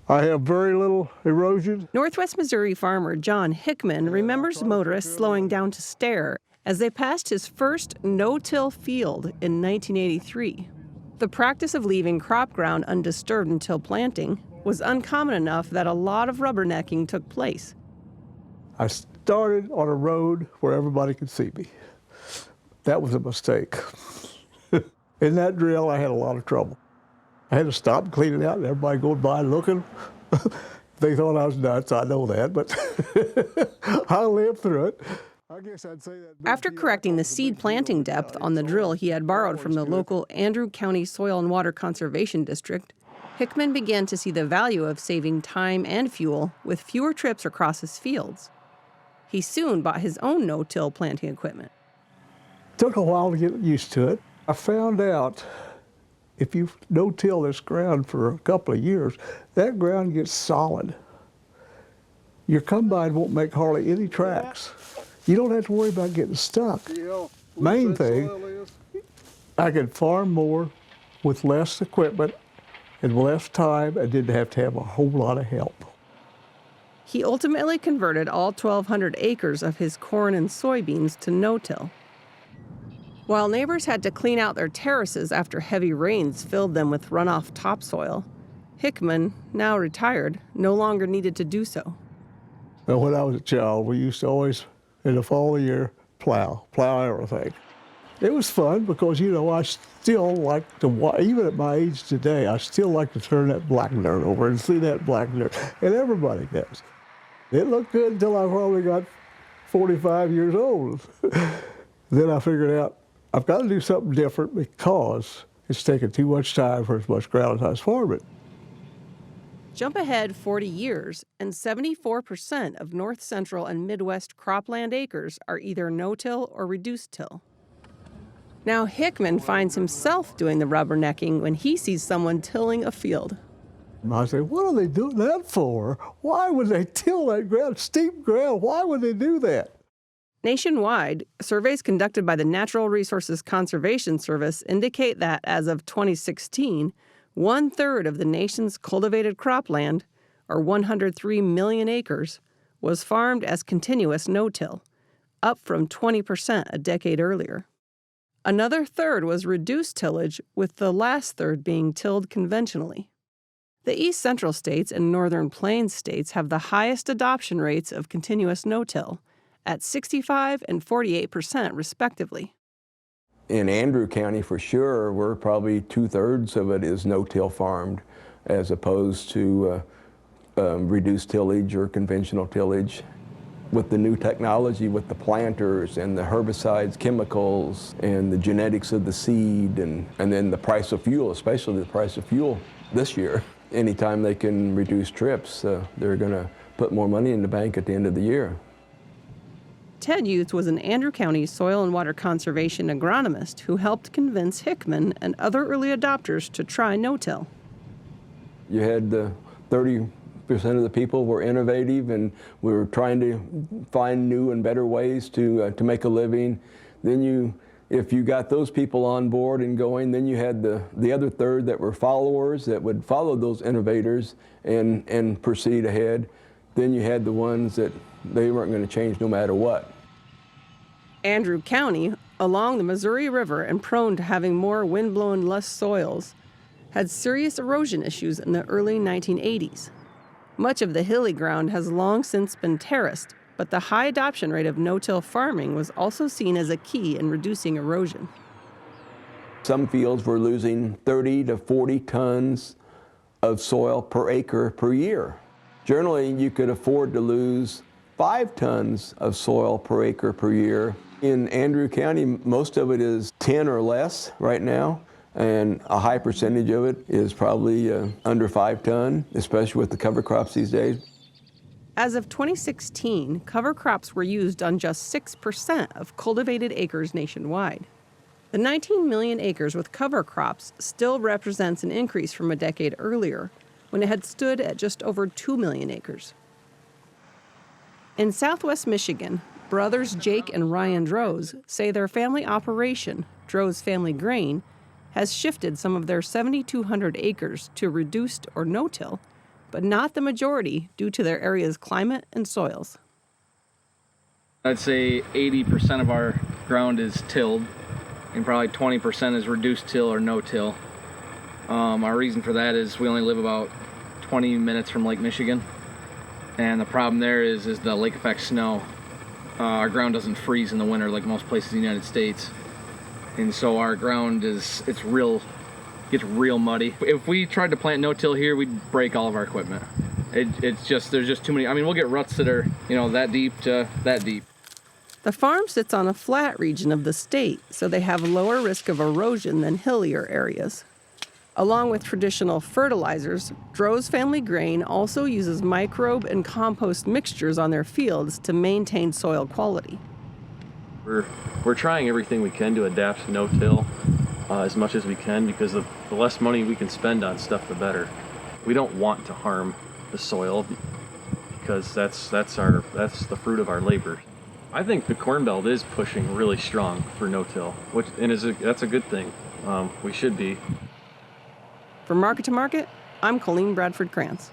I have very little erosion. Northwest Missouri farmer John Hickman remembers motorists slowing down to stare as they passed his first no-till field in 1983. The practice of leaving crop ground undisturbed until planting was uncommon enough that a lot of rubbernecking took place. I started on a road where everybody could see me. That was a mistake. In that drill, I had a lot of trouble. I had to stop and clean it out, and everybody going by looking. They thought I was nuts, I know that, but I lived through it. I guess I'd say that. After correcting the seed planting depth on the drill he had borrowed from the local Andrew County Soil and Water Conservation District, Hickman began to see the value of saving time and fuel with fewer trips across his fields. He soon bought his own no-till planting equipment. Took a while to get used to it. I found out if you no-till this ground for a couple of years, that ground gets solid. Your combine won't make hardly any tracks. You don't have to worry about getting stuck. Main thing, I could farm more with less equipment and less time and didn't have to have a whole lot of help. He ultimately converted all 1,200 acres of his corn and soybeans to no-till. While neighbors had to clean out their terraces after heavy rains filled them with runoff topsoil, Hickman, now retired, no longer needed to do so. Now, when I was a child, we used to always, in the fall of the year, plow everything. It was fun because, you know, I still like to, even at my age today, I still like to turn that black dirt over and see that black dirt, and everybody does. It looked good until I probably got 45 years old. Then I figured out, I've got to do something different because it's taking too much time for as much ground as I was farming. Jump ahead 40 years, and 74% of north central and Midwest cropland acres are either no-till or reduced-till. Now Hickman finds himself doing the rubbernecking when he sees someone tilling a field. I say, what are they doing that for? Why would they till that ground, steep ground? Why would they do that? Nationwide, surveys conducted by the Natural Resources Conservation Service indicate that as of 2016, 1/3 of the nation's cultivated cropland, or 103 million acres, was farmed as continuous no-till, up from 20% a decade earlier. Another third was reduced tillage, with the last third being tilled conventionally. The East Central states and Northern Plains states have the highest adoption rates of continuous no-till, at 65% and 48% respectively. In Andrew County, for sure, we're probably 2/3 of it is no-till farmed, as opposed to reduced tillage or conventional tillage. With the new technology, with the planters and the herbicides, chemicals, and the genetics of the seed, and then the price of fuel, especially the price of fuel this year. Anytime they can reduce trips, they're going to put more money in the bank at the end of the year. Ted Youth was an Andrew County soil and water conservation agronomist who helped convince Hickman and other early adopters to try no-till. You had 30% of the people were innovative, and we were trying to find new and better ways to make a living. Then if you got those people on board and going, then you had the other third that were followers that would follow those innovators and proceed ahead. Then you had the ones that they weren't going to change no matter what. Andrew County, along the Missouri River and prone to having more wind-blown, lush soils, had serious erosion issues in the early 1980s. Much of the hilly ground has long since been terraced, but the high adoption rate of no-till farming was also seen as a key in reducing erosion. Some fields were losing 30 to 40 tons of soil per acre per year. Generally, you could afford to lose 5 tons of soil per acre per year. In Andrew County, most of it is 10 or less right now, and a high percentage of it is probably under 5 ton, especially with the cover crops these days. As of 2016, cover crops were used on just 6% of cultivated acres nationwide. The 19 million acres with cover crops still represents an increase from a decade earlier, when it had stood at just over 2 million acres. In southwest Michigan, brothers Jake and Ryan Droz say their family operation, Droz Family Grain, has shifted some of their 7,200 acres to reduced or no-till, but not the majority due to their area's climate and soils. I'd say 80% of our ground is tilled, and probably 20% is reduced till or no till. Our reason for that is we only live about 20 minutes from Lake Michigan, and the problem there is the lake effect snow. Our ground doesn't freeze in the winter like most places in the United States, and so our ground gets real muddy. If we tried to plant no-till here, we'd break all of our equipment. There's just too many. I mean, we'll get ruts that are that deep to that deep. The farm sits on a flat region of the state, so they have lower risk of erosion than hillier areas. Along with traditional fertilizers, Droz Family Grain also uses microbe and compost mixtures on their fields to maintain soil quality. We're trying everything we can to adapt no-till as much as we can, because the less money we can spend on stuff, the better. We don't want to harm the soil because that's the fruit of our labor. I think the Corn Belt is pushing really strong for no-till, that's a good thing. We should be. For Market to Market, I'm Colleen Bradford Krantz.